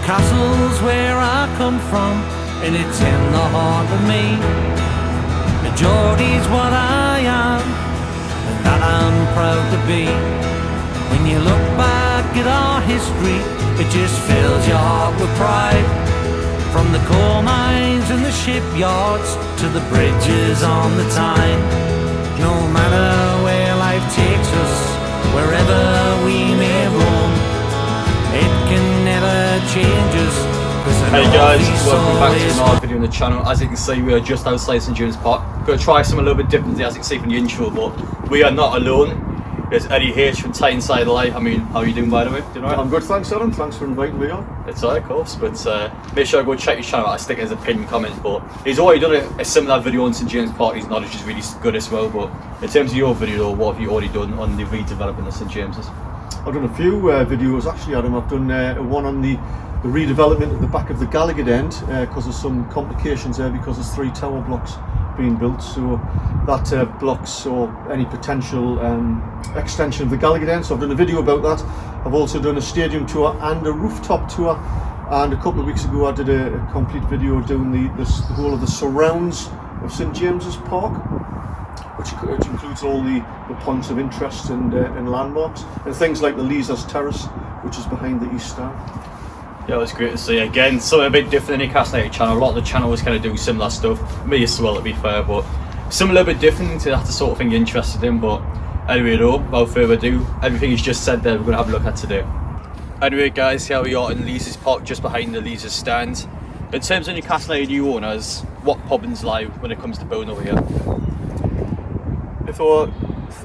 Newcastle's where I come from, and it's in the heart of me. The Geordie's what I am, and that I'm proud to be. When you look back at our history, it just fills your heart with pride. From the coal mines and the shipyards to the bridges on the Tyne. No matter where life takes us, wherever we may roam, it can never change us. Hey guys, welcome back to another video on the channel. As you can see, we are just outside St James Park. Going to try something a little bit different, as you can see from the intro, but we are not alone. There's Eddie H from Tyneside Live. I mean, how are you doing, by the way? Doing alright? I'm good, thanks Adam, thanks for inviting me on. It's alright, of course, but make sure I go check his channel out. I stick it as a pinned comment, but he's already done a similar video on St James Park. His knowledge is really good as well, but in terms of your video though, what have you already done on the redevelopment of St James's? I've done a few videos actually, Adam. I've done one on the redevelopment at the back of the Gallowgate end, because there's some complications there because there's 3 tower blocks being built, so that blocks or any potential extension of the Gallowgate end. So I've done a video about that. I've also done a stadium tour and a rooftop tour, and a couple of weeks ago I did a complete video doing the whole of the surrounds of St James's Park, which includes all the points of interest and landmarks, and things like the Leazes Terrace, which is behind the East Stand. Yeah, it was great to see. Again, something a bit different than the Newcastle United channel. A lot of the channels kind of do similar stuff. Me as well, to be fair, but something a little bit different to that the sort of thing you're interested in. But anyway, though, without further ado, everything he's just said there, we're going to have a look at today. Anyway, guys, here we are in Leazes Park, just behind the Leazes stand. In terms of Newcastle United new owners, what problems lie when it comes to building over here?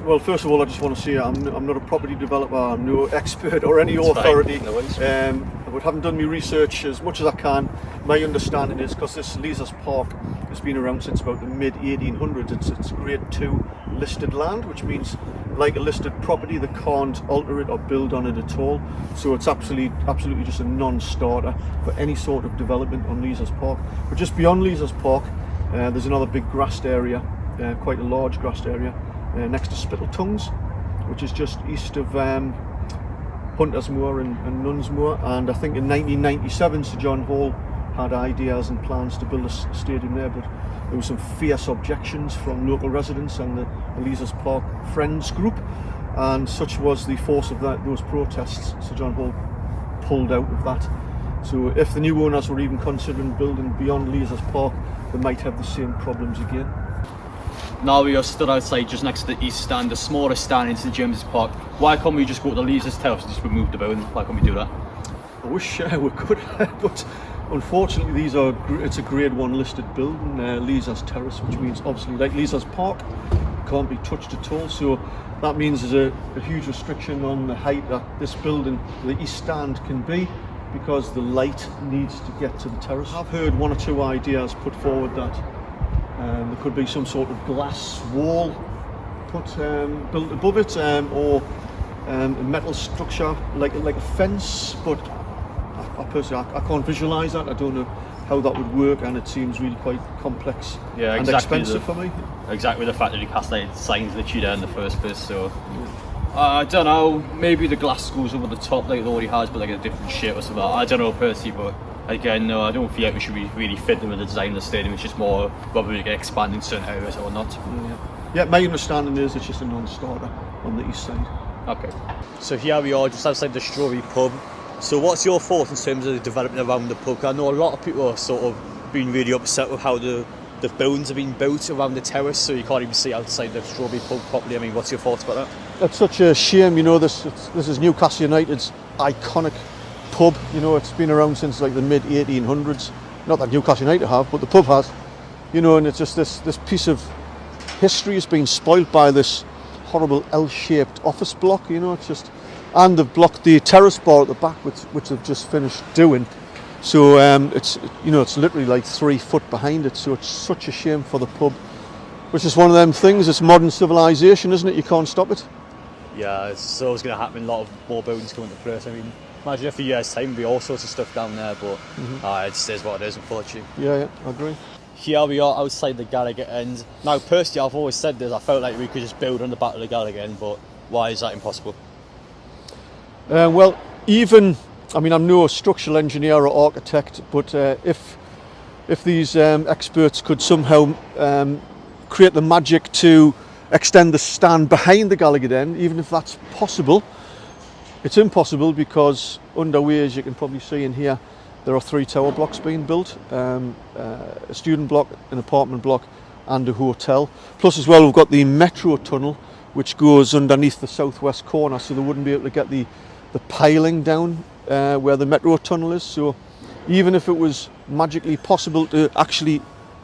Well, first of all, I just want to say I'm not a property developer, I'm no expert or any authority. No worries. But having done my research as much as I can, my understanding is, because this Leazes Park has been around since about the mid-1800s, it's grade 2 listed land, which means like a listed property, they can't alter it or build on it at all. So it's absolutely just a non-starter for any sort of development on Leazes Park. But just beyond Leazes Park, there's another big grassed area, quite a large grassed area, next to Spittletongues, which is just east of Hunters Moor and Nuns Moor. And I think in 1997 Sir John Hall had ideas and plans to build a stadium there, but there were some fierce objections from local residents and the Leazes Park Friends group, and such was the force of those protests, Sir John Hall pulled out of that. So if the new owners were even considering building beyond Leazes Park, they might have the same problems again. Now we are stood outside just next to the East Stand, the smallest stand in St James's Park. Why can't we just go to the Leazes Terrace and just remove the building? Why can't we do that? I wish we could, but unfortunately it's a grade 1 listed building, Leazes Terrace, which means obviously like Leazes Park, can't be touched at all. So that means there's a huge restriction on the height that this building, the East Stand, can be, because the light needs to get to the terrace. I've heard 1 or 2 ideas put forward that there could be some sort of glass wall built above it, or a metal structure like a fence, but I personally I can't visualise that. I don't know how that would work, and it seems really quite complex and expensive for me. Exactly the fact that Newcastle United signs literally there in the first place, so I don't know, maybe the glass goes over the top like it already has, but like a different shape or something. I don't know personally, but again, no, I don't feel like we should be really fitting with the design of the stadium. It's just more whether we can expand in certain areas or not. Yeah, my understanding is it's just a non-starter on the east side. Okay. So here we are just outside the Strawberry pub. So what's your thoughts in terms of the development around the pub? I know a lot of people are sort of being really upset with how the buildings have been built around the terrace, so you can't even see outside the Strawberry pub properly. I mean, what's your thoughts about that? It's such a shame, you know, this is Newcastle United's iconic pub. You know, it's been around since like the mid-1800s. Not that Newcastle United have, but the pub has. You know, and it's just this piece of history has been spoilt by this horrible L-shaped office block. You know, it's just, and they've blocked the terrace bar at the back, which they've just finished doing. So it's, you know, it's literally like 3 foot behind it. So it's such a shame for the pub, which is one of them things. It's modern civilization, isn't it? You can't stop it. Yeah, it's always going to happen. A lot of more buildings come into place. I mean, imagine if a year's time there'll be all sorts of stuff down there, but it just is what it is, unfortunately. Yeah, I agree. Here we are outside the Gallowgate end. Now, personally, I've always said this. I felt like we could just build on the back of the Gallowgate end, but why is that impossible? Well, even I mean, I'm no structural engineer or architect, but if these experts could somehow create the magic to extend the stand behind the Gallowgate end, even if that's possible, it's impossible because underway, as you can probably see in here, there are 3 tower blocks being built, a student block, an apartment block and a hotel. Plus as well we've got the metro tunnel which goes underneath the southwest corner, so they wouldn't be able to get the piling down where the metro tunnel is. So even if it was magically possible to actually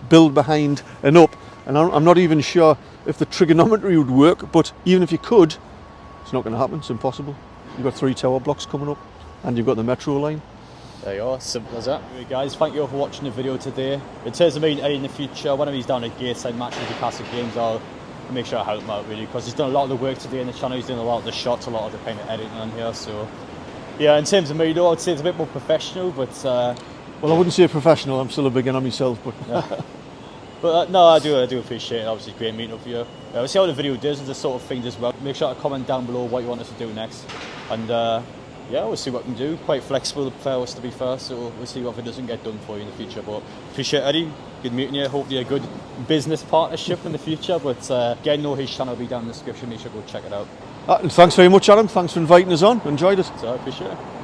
build behind and up, and I'm not even sure if the trigonometry would work, but even if you could, it's not going to happen, it's impossible. You've got 3 tower blocks coming up and you've got the metro line. There you are, simple as that. Anyway guys, thank you all for watching the video today. In terms of meeting Eddie in the future, whenever he's down at Gateside matches, Newcastle games, I'll make sure I help him out really, because he's done a lot of the work today in the channel. He's doing a lot of the shots, a lot of the kind of editing on here. So yeah, in terms of me though, I'd say it's a bit more professional, but well, I wouldn't say professional, I'm still a beginner myself, but yeah. But no, I do appreciate it. Obviously great meeting up with you. We'll see how the video does and the sort of things as well. Make sure to comment down below what you want us to do next, and yeah, we'll see what we can do. Quite flexible for us, to be fair, so we'll see what it doesn't get done for you in the future. But appreciate Eddie, good meeting you. Hopefully a good business partnership in the future. But again, know his channel will be down in the description. Make sure to go check it out. and thanks very much, Adam. Thanks for inviting us on. Enjoyed it. So I appreciate it.